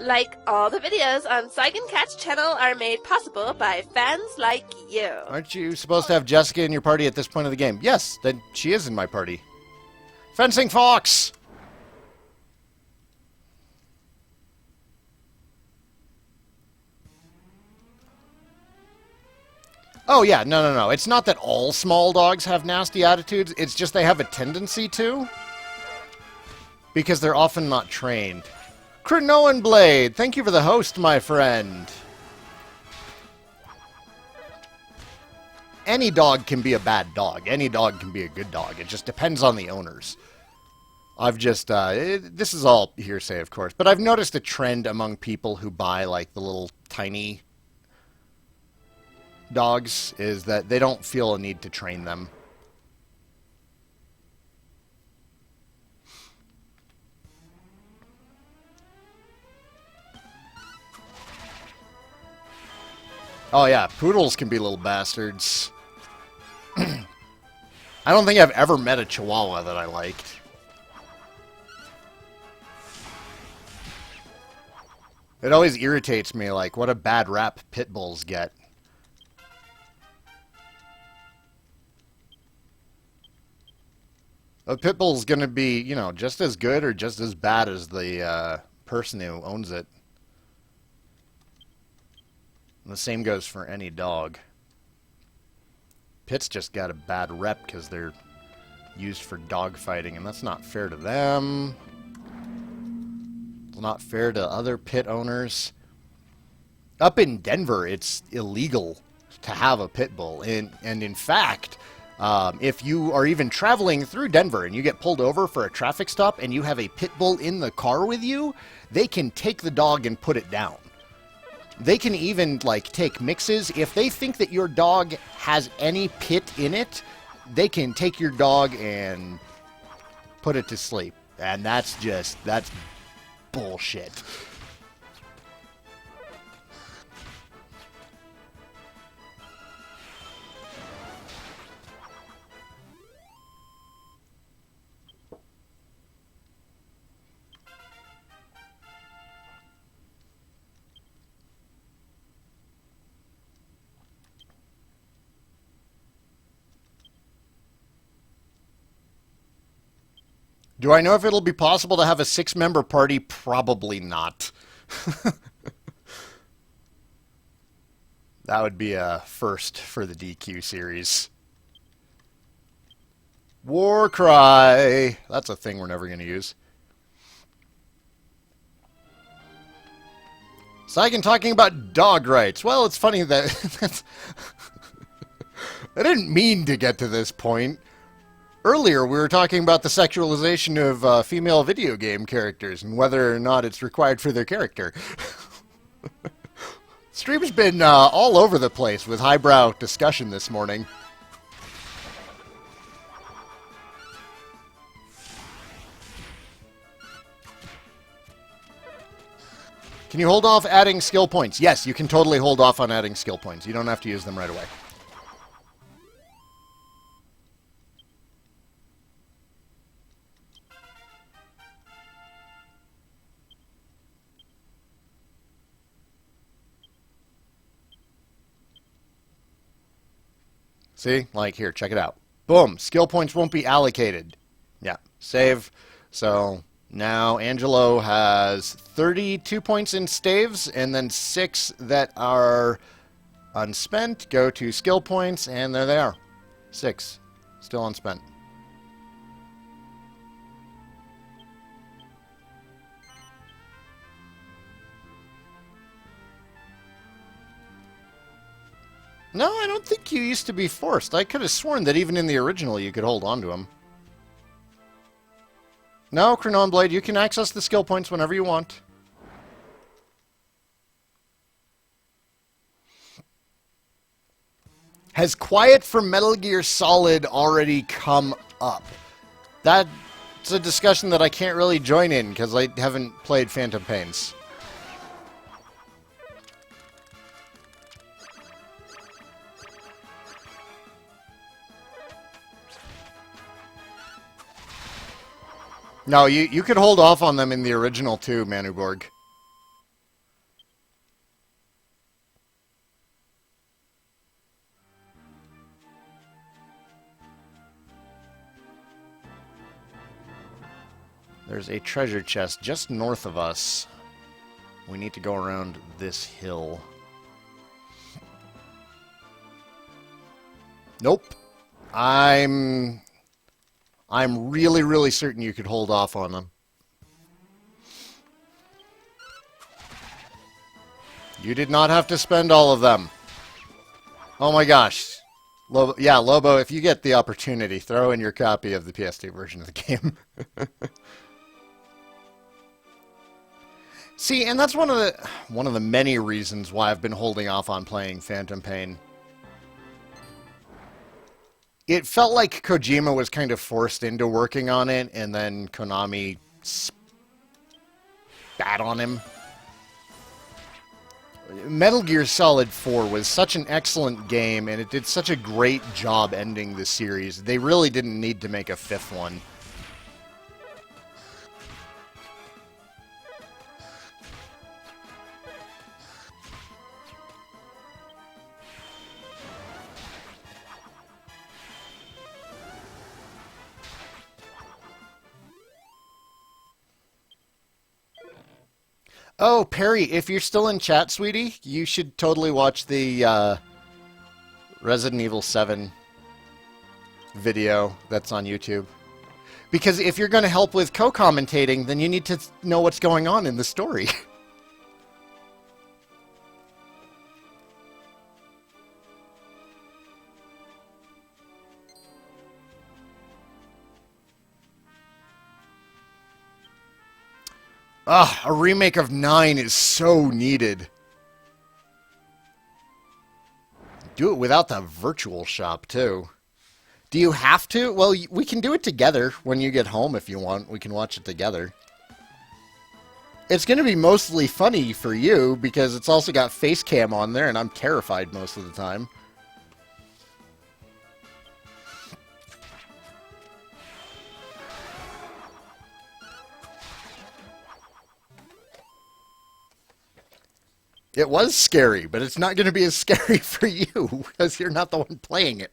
Like all the videos on Saigancat's channel are made possible by fans like you. Aren't you supposed to have Jessica in your party at this point of the game? Yes, then she is in my party. Fencing Fox! Oh, yeah, no. It's not that all small dogs have nasty attitudes. It's just they have a tendency to. Because they're often not trained. Cronoan Blade, thank you for the host, my friend. Any dog can be a bad dog. Any dog can be a good dog. It just depends on the owners. I've just, this is all hearsay, of course, but I've noticed a trend among people who buy, like, the little tiny dogs, is that they don't feel a need to train them. Oh yeah, poodles can be little bastards. I don't think I've ever met a Chihuahua that I liked. It always irritates me, like, what a bad rap pit bulls get. A pit bull's gonna be, you know, just as good or just as bad as the person who owns it. And the same goes for any dog. Pits just got a bad rep because they're used for dog fighting, and that's not fair to them. It's not fair to other pit owners. Up in Denver, it's illegal to have a pit bull. And in fact, if you are even traveling through Denver and you get pulled over for a traffic stop and you have a pit bull in the car with you, they can take the dog and put it down. They can even, like, take mixes. If they think that your dog has any pit in it, they can take your dog and put it to sleep. And that's bullshit. Do I know if it'll be possible to have a 6-member party? Probably not. That would be a first for the DQ series. Warcry. That's a thing we're never going to use. Saigan talking about dog rights. Well, it's funny that... I didn't mean to get to this point. Earlier, we were talking about the sexualization of female video game characters and whether or not it's required for their character. Stream's been all over the place with highbrow discussion this morning. Can you hold off adding skill points? Yes, you can totally hold off on adding skill points. You don't have to use them right away. See? Like, here, check it out. Boom. Skill points won't be allocated. Yeah. Save. So, now Angelo has 32 points in staves, and then 6 that are unspent. Go to skill points, and there they are. 6. Still unspent. No, I don't think you used to be forced. I could have sworn that even in the original you could hold on to him. No, Cronon Blade, you can access the skill points whenever you want. Has Quiet for Metal Gear Solid already come up? That's a discussion that I can't really join in because I haven't played Phantom Pains. No, you could hold off on them in the original too, Manuborg. There's a treasure chest just north of us. We need to go around this hill. Nope. I'm really, really certain you could hold off on them. You did not have to spend all of them. Oh my gosh. Lobo, yeah, Lobo, if you get the opportunity, throw in your copy of the PS2 version of the game. See, and that's one of the many reasons why I've been holding off on playing Phantom Pain. It felt like Kojima was kind of forced into working on it, and then Konami spat on him. Metal Gear Solid 4 was such an excellent game, and it did such a great job ending the series. They really didn't need to make a fifth one. Oh, Perry, if you're still in chat, sweetie, you should totally watch the Resident Evil 7 video that's on YouTube. Because if you're going to help with co-commentating, then you need to know what's going on in the story. Ah, a remake of 9 is so needed. Do it without the virtual shop, too. Do you have to? Well, we can do it together when you get home if you want. We can watch it together. It's going to be mostly funny for you because it's also got face cam on there and I'm terrified most of the time. It was scary, but it's not going to be as scary for you because you're not the one playing it.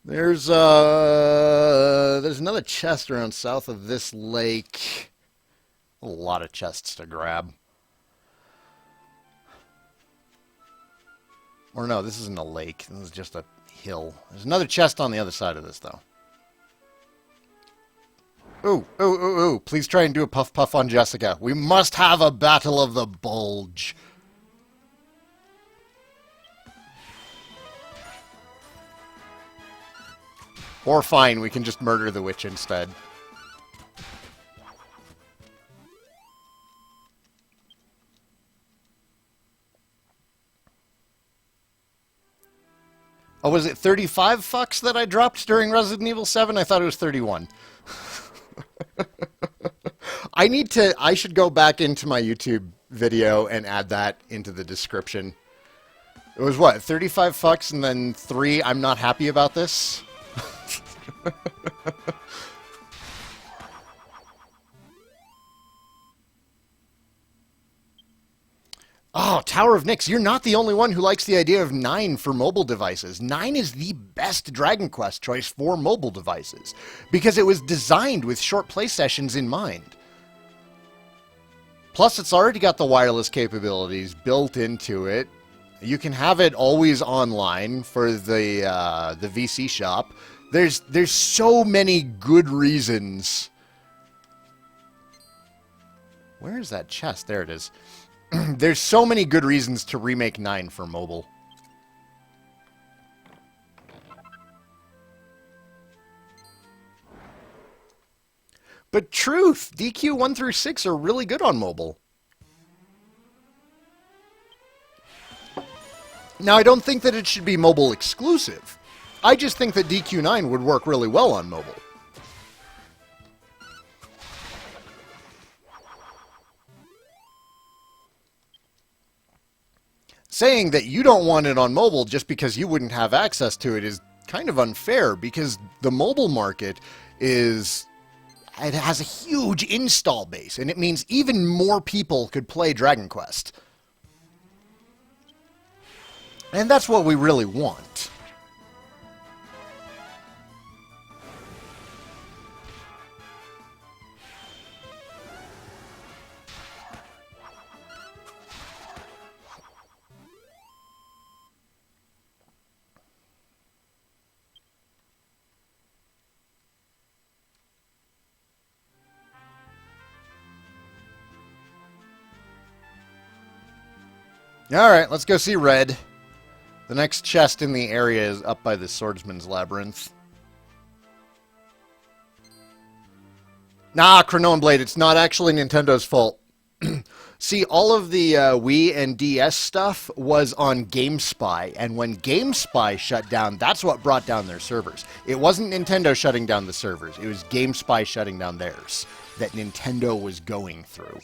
There's another chest around south of this lake. A lot of chests to grab. Or no, this isn't a lake. This is just a hill. There's another chest on the other side of this, though. Ooh, ooh, ooh, ooh. Please try and do a puff puff on Jessica. We must have a battle of the bulge. Or fine, we can just murder the witch instead. Oh, was it 35 fucks that I dropped during Resident Evil 7? I thought it was 31. I should go back into my YouTube video and add that into the description. It was what, 35 fucks and then 3, I'm not happy about this? Oh, Tower of Nyx, you're not the only one who likes the idea of 9 for mobile devices. 9 is the best Dragon Quest choice for mobile devices, because it was designed with short play sessions in mind. Plus, it's already got the wireless capabilities built into it. You can have it always online for the VC shop. There's so many good reasons. Where is that chest? There it is. There's so many good reasons to remake 9 for mobile. But truth, DQ 1 through 6 are really good on mobile. Now, I don't think that it should be mobile exclusive. I just think that DQ 9 would work really well on mobile. Saying that you don't want it on mobile just because you wouldn't have access to it is kind of unfair, because the mobile market it has a huge install base, and it means even more people could play Dragon Quest. And that's what we really want. Alright, let's go see Red. The next chest in the area is up by the Swordsman's Labyrinth. Nah, Chronoan Blade, it's not actually Nintendo's fault. See, all of the Wii and DS stuff was on GameSpy, and when GameSpy shut down, that's what brought down their servers. It wasn't Nintendo shutting down the servers, it was GameSpy shutting down theirs that Nintendo was going through.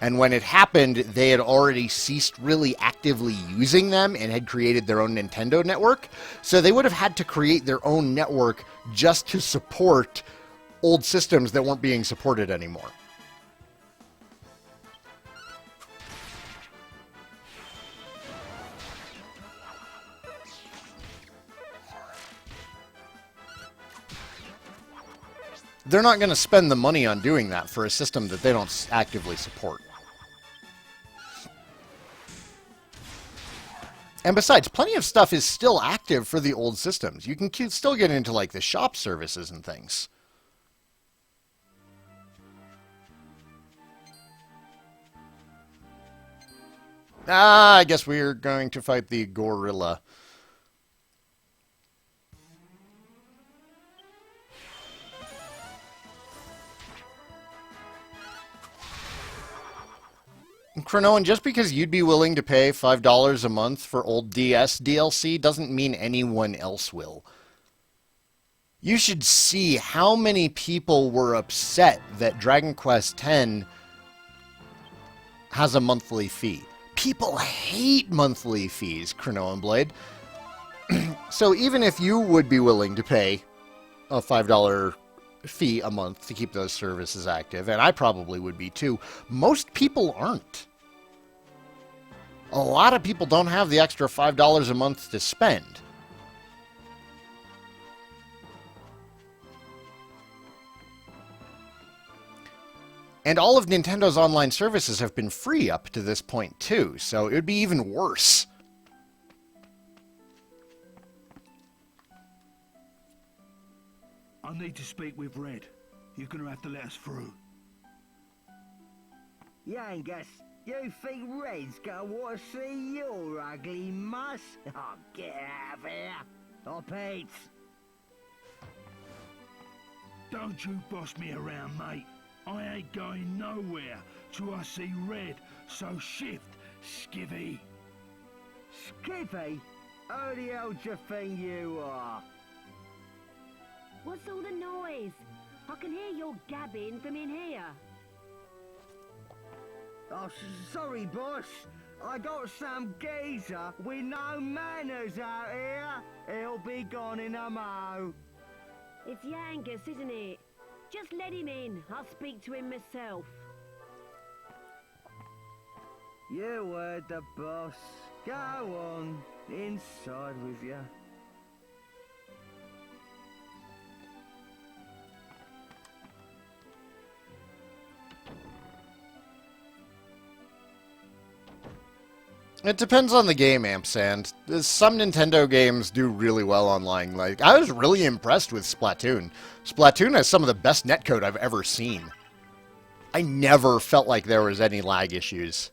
And when it happened, they had already ceased really actively using them and had created their own Nintendo network, so they would have had to create their own network just to support old systems that weren't being supported anymore. They're not going to spend the money on doing that for a system that they don't actively support. And besides, plenty of stuff is still active for the old systems. You can still get into, like, the shop services and things. I guess we're going to fight the gorilla. Chronoan, just because you'd be willing to pay $5 a month for old DS DLC doesn't mean anyone else will. You should see how many people were upset that Dragon Quest X has a monthly fee. People hate monthly fees, Chronoan Blade. So even if you would be willing to pay a $5 fee a month to keep those services active, and I probably would be too, most people aren't. A lot of people don't have the extra $5 a month to spend. And all of Nintendo's online services have been free up to this point too, so it would be even worse. I need to speak with Red. You're gonna have to let us through. Yangus, you think Red's gonna want to see your ugly muss? Oh, get out of here! Oh, Pete! Don't you boss me around, mate. I ain't going nowhere till I see Red, so shift, skivvy. Skippy? Who the hell do you think you are? What's all the noise? I can hear your gabbing from in here. Oh, sorry, boss. I got some geezer with no manners out here. He'll be gone in a mo. It's Yangus, isn't it? Just let him in. I'll speak to him myself. You heard the boss. Go on, inside with you. It depends on the game, Ampersand. Some Nintendo games do really well online. Like, I was really impressed with Splatoon. Splatoon has some of the best netcode I've ever seen. I never felt like there was any lag issues.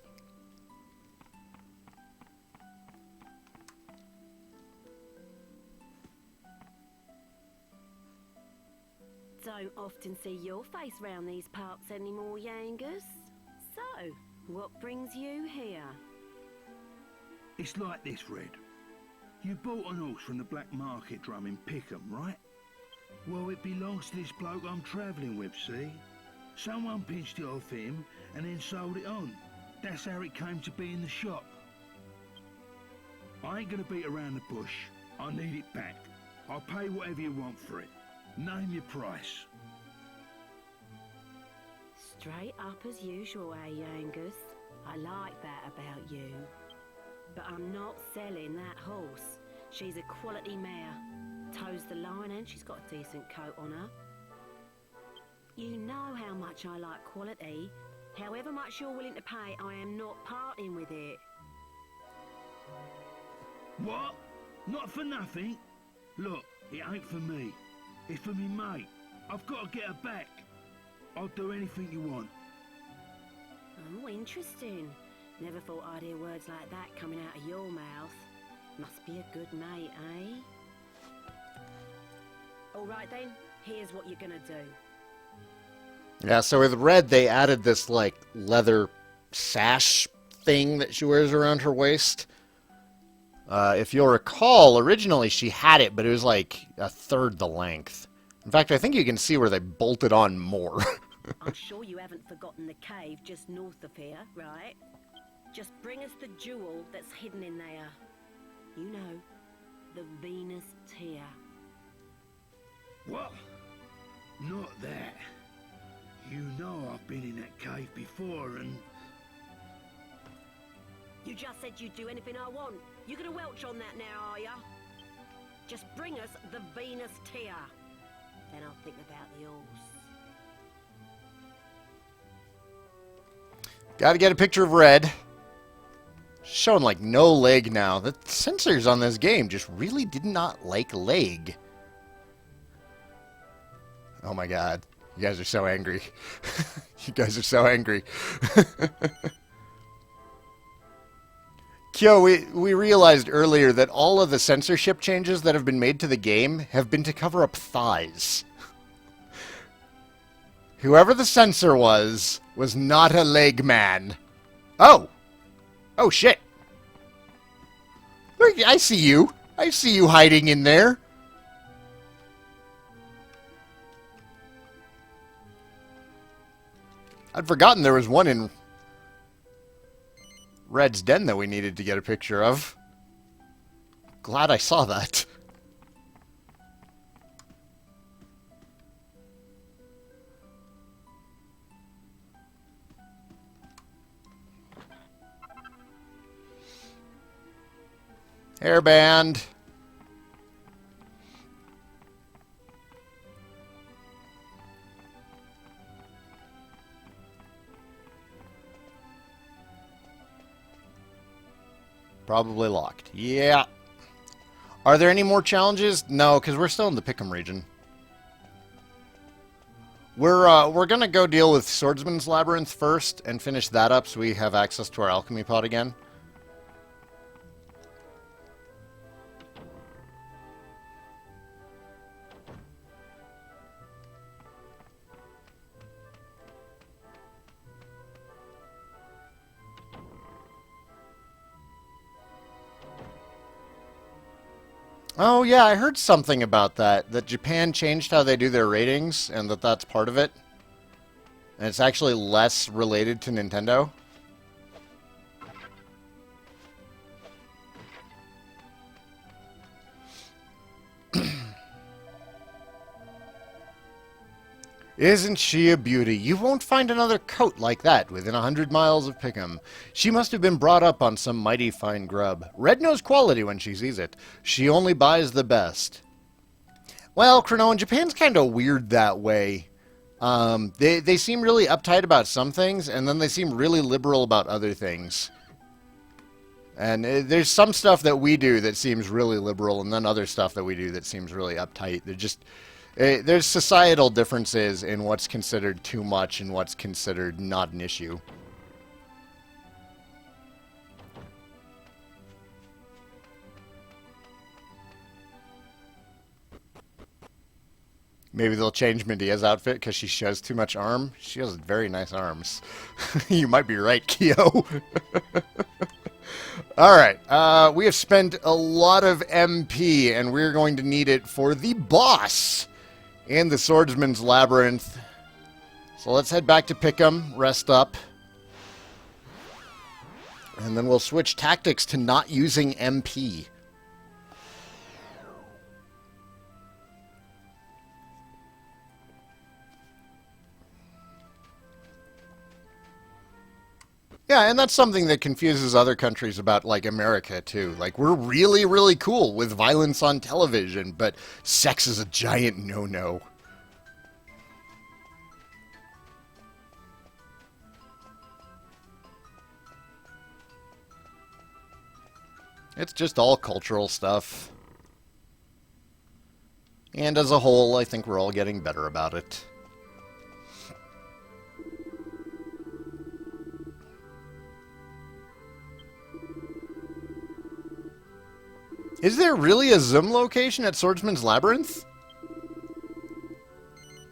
Don't often see your face round these parts anymore, Yangus. So, what brings you here? It's like this, Red. You bought an horse from the black market drum in Pickum, right? Well, it belongs to this bloke I'm travelling with, see? Someone pinched it off him and then sold it on. That's how it came to be in the shop. I ain't gonna beat around the bush. I need it back. I'll pay whatever you want for it. Name your price. Straight up as usual, eh, Yangus? I like that about you. But I'm not selling that horse. She's a quality mare. Toes the line and she's got a decent coat on her. You know how much I like quality. However much you're willing to pay, I am not parting with it. What? Not for nothing? Look, it ain't for me. It's for me mate. I've got to get her back. I'll do anything you want. Oh, interesting. Never thought I'd hear words like that coming out of your mouth. Must be a good mate, eh? All right then, here's what you're gonna do. Yeah, so with Red, they added this, like, leather sash thing that she wears around her waist. If you'll recall, originally she had it, but it was like a third the length. In fact, I think you can see where they bolted on more. I'm sure you haven't forgotten the cave just north of here, right? Just bring us the jewel that's hidden in there. You know, the Venus tear. What? Not that. You know I've been in that cave before and... You just said you'd do anything I want. You gonna welch on that now, are ya? Just bring us the Venus tear. Then I'll think about the horse. Gotta get a picture of Red. Showing like no leg now. The censors on this game just really did not like leg. Oh my god. You guys are so angry. You guys are so angry. Kyo, we realized earlier that all of the censorship changes that have been made to the game have been to cover up thighs. Whoever the censor was not a leg man. Oh! Oh, shit. Look, I see you. I see you hiding in there. I'd forgotten there was one in Red's den that we needed to get a picture of. Glad I saw that. Hairband. Probably locked. Yeah. Are there any more challenges? No, because we're still in the Pickum region. We're gonna go deal with Swordsman's Labyrinth first and finish that up so we have access to our alchemy pod again. Oh, yeah, I heard something about that. That Japan changed how they do their ratings, and that's part of it. And it's actually less related to Nintendo. Isn't she a beauty? You won't find another coat like that within 100 miles of Pickum. She must have been brought up on some mighty fine grub. Red knows quality when she sees it. She only buys the best. Well, Chrono, Japan's kind of weird that way. They seem really uptight about some things, and then they seem really liberal about other things. And there's some stuff that we do that seems really liberal, and then other stuff that we do that seems really uptight. They're just... there's societal differences in what's considered too much and what's considered not an issue. Maybe they'll change Medea's outfit because she shows too much arm. She has very nice arms. You might be right, Kyo. Alright, we have spent a lot of MP, and we're going to need it for the boss in the Swordsman's Labyrinth. So let's head back to Pickum, rest up. And then we'll switch tactics to not using MP. Yeah, and that's something that confuses other countries about, like, America, too. Like, we're really, really cool with violence on television, but sex is a giant no-no. It's just all cultural stuff. And as a whole, I think we're all getting better about it. Is there really a zoom location at Swordsman's Labyrinth?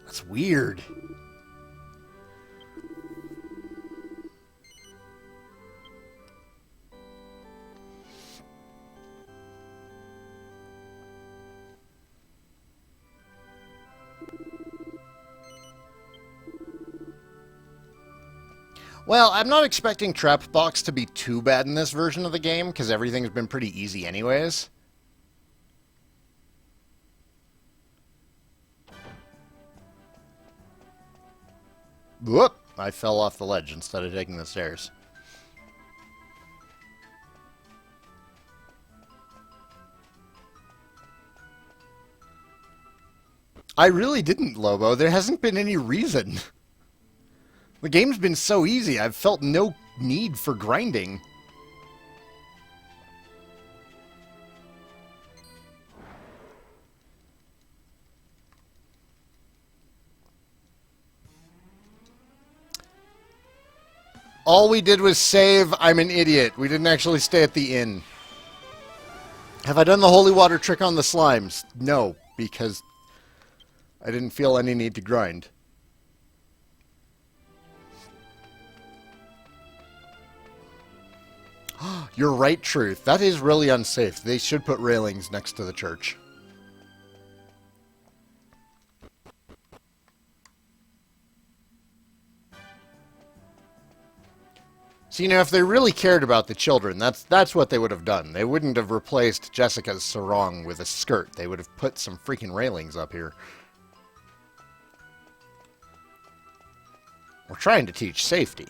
That's weird. Well, I'm not expecting Trap Box to be too bad in this version of the game, because everything's been pretty easy anyways. Whoop! I fell off the ledge instead of taking the stairs. I really didn't, Lobo. There hasn't been any reason. The game's been so easy, I've felt no need for grinding. All we did was save. I'm an idiot. We didn't actually stay at the inn. Have I done the holy water trick on the slimes? No, because I didn't feel any need to grind. You're right, Truth. That is really unsafe. They should put railings next to the church. So, you know, if they really cared about the children, that's what they would have done. They wouldn't have replaced Jessica's sarong with a skirt. They would have put some freaking railings up here. We're trying to teach safety.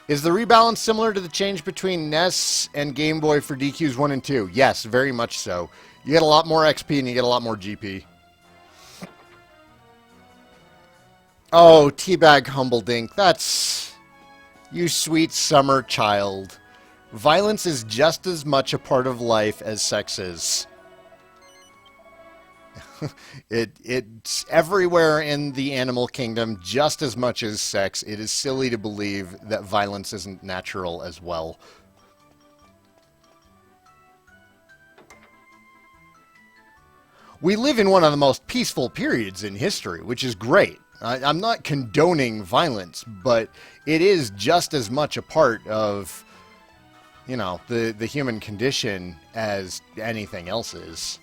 Is the rebalance similar to the change between NES and Game Boy for DQs 1 and 2? Yes, very much so. You get a lot more XP and you get a lot more GP. Oh, Teabag Humbledink, that's... You sweet summer child. Violence is just as much a part of life as sex is. It's everywhere in the animal kingdom, just as much as sex. It is silly to believe that violence isn't natural as well. We live in one of the most peaceful periods in history, which is great. I'm not condoning violence, but it is just as much a part of, you know, the human condition as anything else is.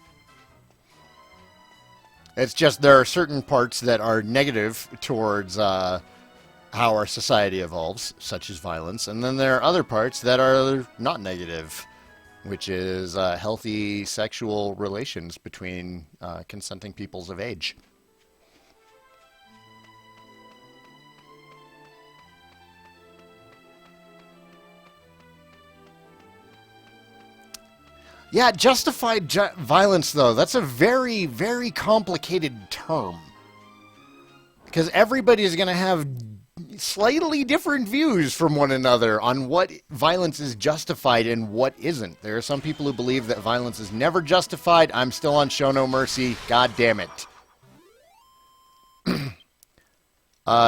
It's just there are certain parts that are negative towards how our society evolves, such as violence, and then there are other parts that are not negative, which is healthy sexual relations between consenting peoples of age. Yeah, justified violence, though, that's a very, very complicated term. Because everybody is going to have slightly different views from one another on what violence is justified and what isn't. There are some people who believe that violence is never justified. I'm still on Show No Mercy. God damn it.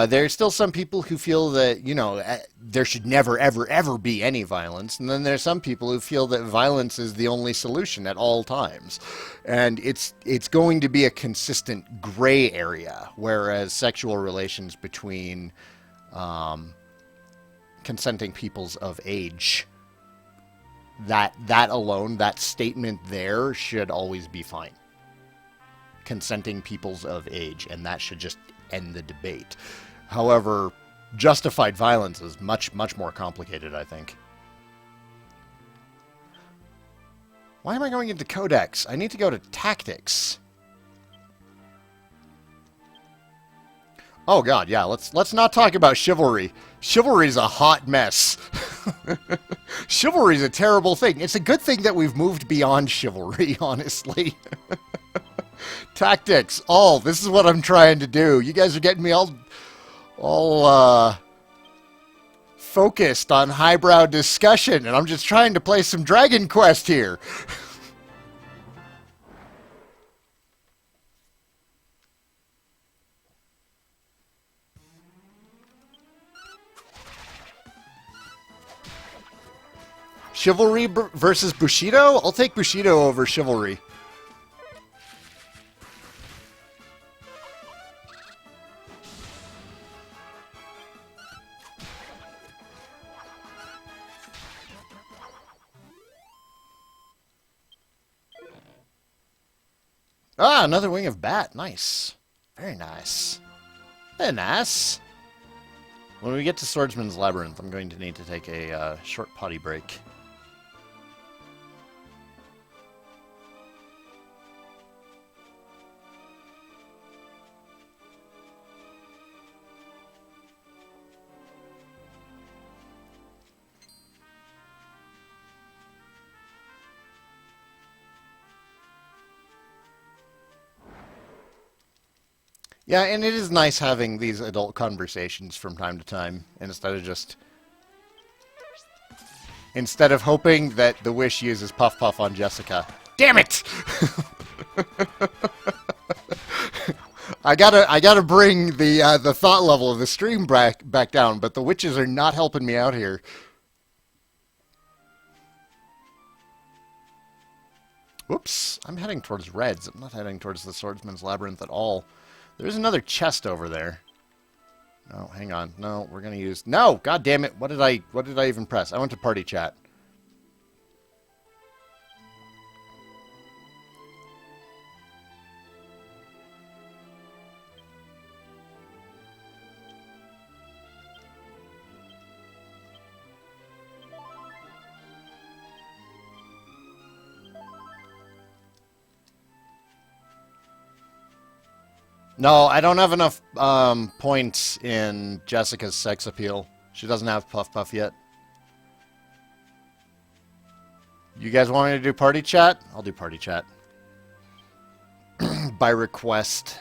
There's still some people who feel that, you know, there should never, ever, ever be any violence. And then there's some people who feel that violence is the only solution at all times. And it's going to be a consistent gray area, whereas sexual relations between consenting peoples of age, that alone, that statement there should always be fine. Consenting peoples of age, and that should just end the debate. However, justified violence is much, much more complicated, I think. Why am I going into Codex? I need to go to Tactics. Oh god, yeah, let's not talk about Chivalry. Chivalry's a hot mess. Chivalry's a terrible thing. It's a good thing that we've moved beyond Chivalry, honestly. Tactics. This is what I'm trying to do. You guys are getting me all focused on highbrow discussion, and I'm just trying to play some Dragon Quest here. Chivalry versus Bushido? I'll take Bushido over Chivalry. Ah, another wing of bat. Nice. Very nice. Very nice. When we get to Swordsman's Labyrinth, I'm going to need to take a short potty break. Yeah, and it is nice having these adult conversations from time to time, instead of hoping that the Wish uses Puff Puff on Jessica. Damn it! I gotta bring the thought level of the stream back down, but the witches are not helping me out here. Whoops, I'm heading towards Reds. I'm not heading towards the Swordsman's Labyrinth at all. There's another chest over there. No, hang on. No, we're gonna use... No! God damn it! What did I even press? I went to party chat. No, I don't have enough points in Jessica's sex appeal. She doesn't have Puff Puff yet. You guys want me to do party chat? I'll do party chat. By request.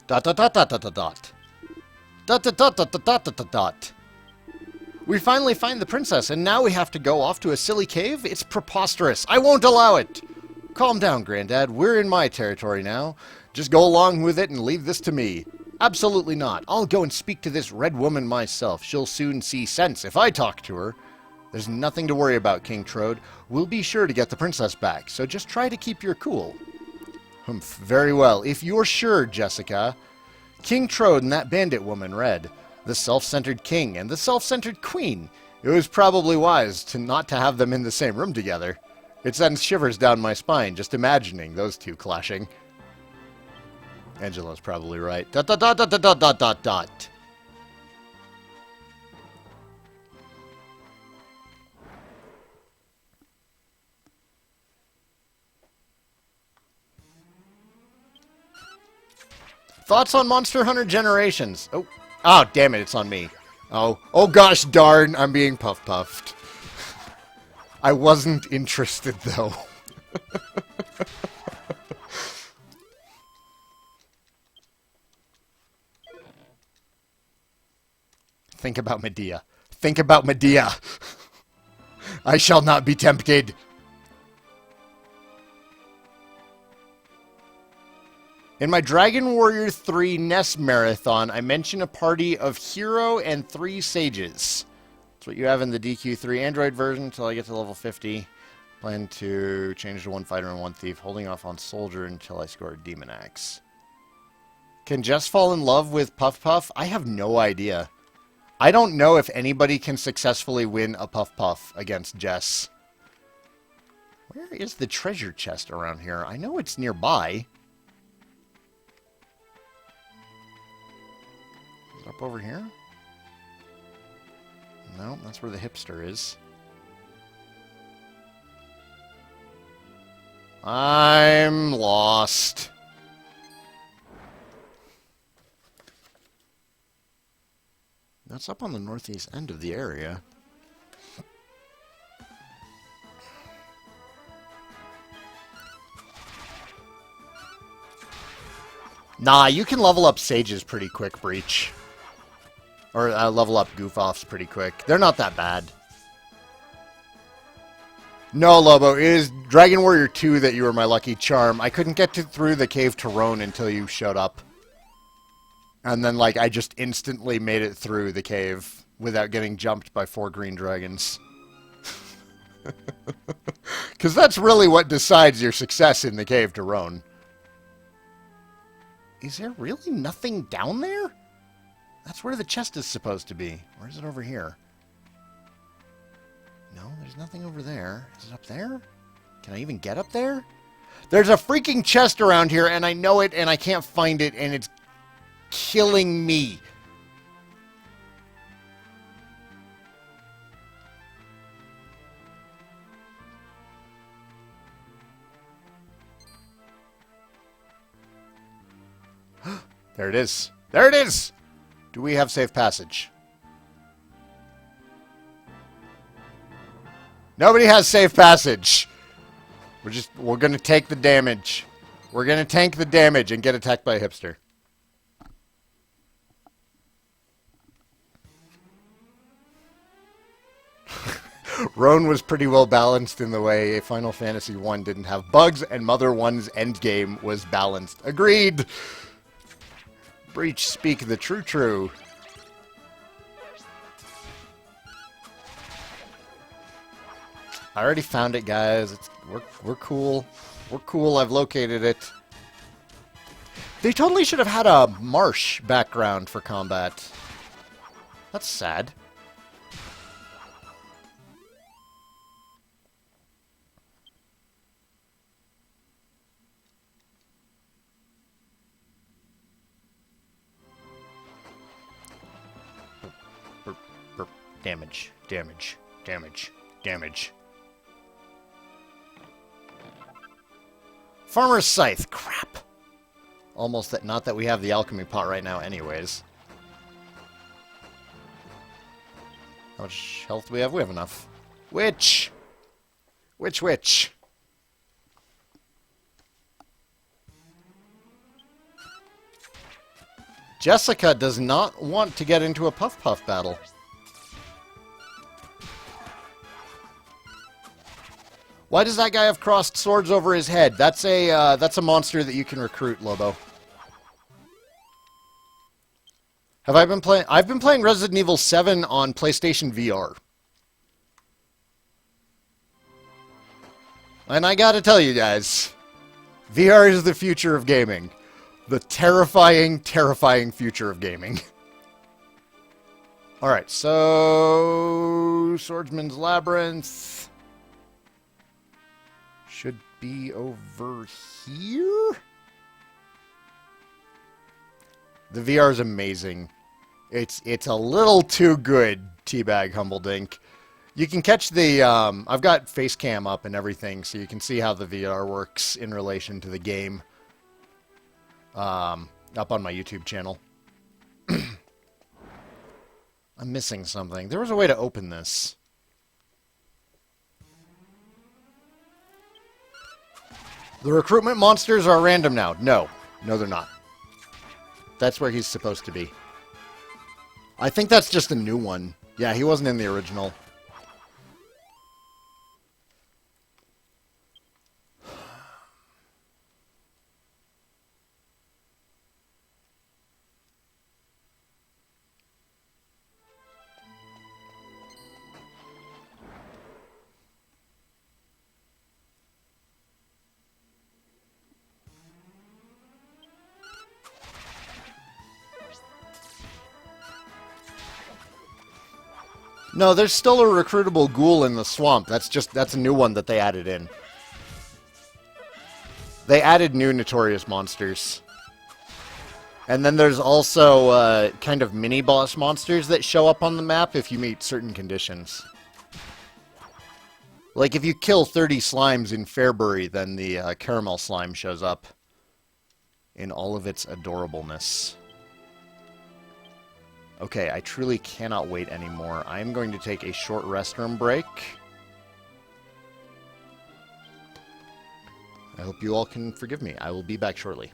Dot dot dot dot dot dot dot. Dot dot dot dot dot dot dot dot dot. We finally find the princess, and now we have to go off to a silly cave? It's preposterous. I won't allow it! Calm down, Granddad. We're in my territory now. Just go along with it and leave this to me. Absolutely not. I'll go and speak to this red woman myself. She'll soon see sense if I talk to her. There's nothing to worry about, King Trode. We'll be sure to get the princess back, so just try to keep your cool. Humph, very well. If you're sure, Jessica. King Trode and that bandit woman, Red. The self-centered king and the self-centered queen. It was probably wise not to have them in the same room together. It sends shivers down my spine just imagining those two clashing. Angela's probably right. Dot dot dot dot dot dot dot dot. Thoughts on Monster Hunter Generations? Oh, damn it, it's on me. Oh gosh darn, I'm being puffed. I wasn't interested, though. Think about Medea. Think about Medea. I shall not be tempted. In my Dragon Warrior 3 NES Marathon, I mentioned a party of hero and 3 sages. That's what you have in the DQ3 Android version until I get to level 50. Plan to change to 1 fighter and 1 thief, holding off on soldier until I score a demon axe. Can Jess fall in love with Puff Puff? I have no idea. I don't know if anybody can successfully win a Puff Puff against Jess. Where is the treasure chest around here? I know it's nearby. Is it up over here? No, that's where the hipster is. I'm lost. That's up on the northeast end of the area. Nah, you can level up sages pretty quick, Breach. Or level up goof-offs pretty quick. They're not that bad. No, Lobo, it is Dragon Warrior 2 that you were my lucky charm. I couldn't get through the cave to Roan until you showed up. And then, like, I just instantly made it through the cave without getting jumped by 4 green dragons. Because that's really what decides your success in the cave to Roan. Is there really nothing down there? That's where the chest is supposed to be. Or is it over here? No, there's nothing over there. Is it up there? Can I even get up there? There's a freaking chest around here, and I know it, and I can't find it, and it's killing me. There it is. There it is! Do we have safe passage? Nobody has safe passage. We're gonna take the damage. We're gonna tank the damage and get attacked by a hipster. Roan was pretty well balanced in the way Final Fantasy I didn't have bugs, and Mother 1's endgame was balanced. Agreed! Breach, speak the true. I already found it, guys. We're cool. We're cool. I've located it. They totally should have had a marsh background for combat. That's sad. Damage, damage, damage, damage. Farmer's Scythe. Crap. Almost that. Not that we have the alchemy pot right now anyways. How much health do we have? We have enough. Witch! Witch. Jessica does not want to get into a puff battle. Why does that guy have crossed swords over his head? That's a monster that you can recruit, Lobo. Have I been playing? I've been playing Resident Evil 7 on PlayStation VR. And I gotta tell you guys, VR is the future of gaming. The terrifying, terrifying future of gaming. Alright, so... Swordsman's Labyrinth... should be over here? The VR is amazing. It's a little too good, Teabag Humbledink. You can catch the... I've got face cam up and everything, so you can see how the VR works in relation to the game. Up on my YouTube channel. I'm missing something. There was a way to open this. The recruitment monsters are random now. No, they're not. That's where he's supposed to be. I think that's just a new one. Yeah, he wasn't in the original. No, there's still a recruitable ghoul in the swamp. That's a new one that they added in. They added new notorious monsters. And then there's also kind of mini-boss monsters that show up on the map if you meet certain conditions. Like if you kill 30 slimes in Fairbury, then the caramel slime shows up in all of its adorableness. Okay, I truly cannot wait anymore. I am going to take a short restroom break. I hope you all can forgive me. I will be back shortly.